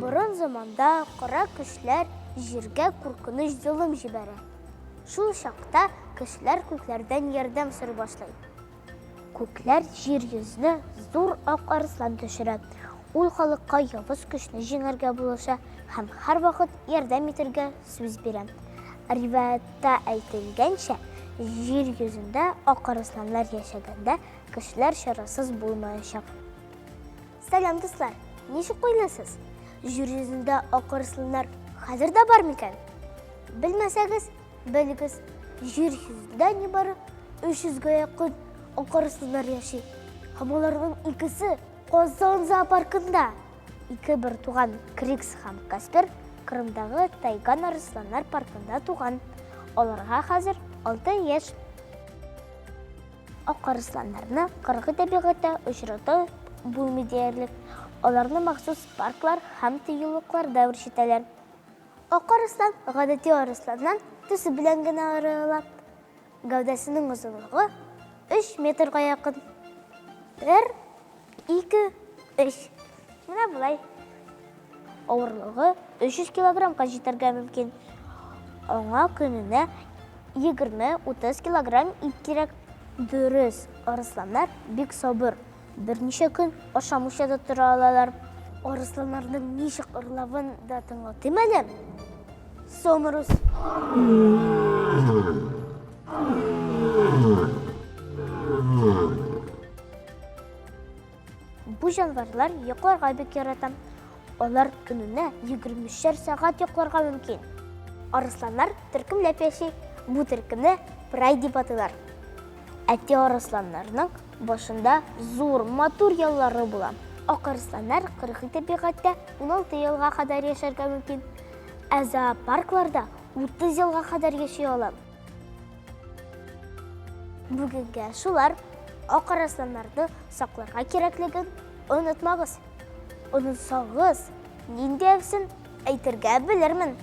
Бұрын заманда қара кішілер жерге қорқыныш зұлым жібәрі. Шул шақта кішілер көклерден ярдәм сұрай башлайды. Көклер жер йөзіне зур ак арыслан төшерә. Ул халыкка явыз көчне җиңәргә булыша һәм һәр вакыт ярдәм итәргә сүз бирә. Риваятта әйтелгәнчә, жер йөзендә ак арысланнар яшәгәндә кешеләр чарасыз булмаячак. Сәлам дуслар, ничек уйлыйсыз? Жер йөзендә ак арысланнар хәзер дә бар микән? Белмәсәгез, белегез, жер йөзендә нибары 300-гә якын ак арысланнар яши. Һәм аларның икесе Казан зоопаркында. Ике бер туган Крикс һәм Каспер Кырымдагы Тайган арысланнар паркында туган. Аларга хәзер 6 яшь. Ак арысланнарны кыргы табигатьтә очрату булмый диярлек. Аларны махсус парклар һәм тыюлыкларда үрчетәләр. Ак арыслан гадәти арысланнан төсе белән генә аерыла. Гәүдәсенең озынлыгы 3 метрга якын. 1, 2, 3. Менә булай. Авырлыгы 300 килограммга җитәргә мөмкин. Аңа көненә 20-30 килограмм ит кирәк. Дөрес, арысланнар бик сабыр. Берничә көн ашамыйча да тора алалар. Арысланнарның ничек ырлавын да тыңлатыйм әле. Сомырыз. Бу җанварлар йокларга бик ярата. Алар көненә 23 сәгать йокларга мөмкин. Арысланнар төркемләп яши. Бу төркемне прай дип атыйлар. Әти арысланнарның башында зур матур яллары була. Ак арысланнар кыргы табигатьтә 16 елга кадәр яшәргә мөмкин. Ә зоопаркларда 30 елга кадәр яши ала. Бүгенгә шулар ак арысланнарны сакларга кирәклеген онытмагыз. Онытсагыз, ниндәйсен әйтергә белермен.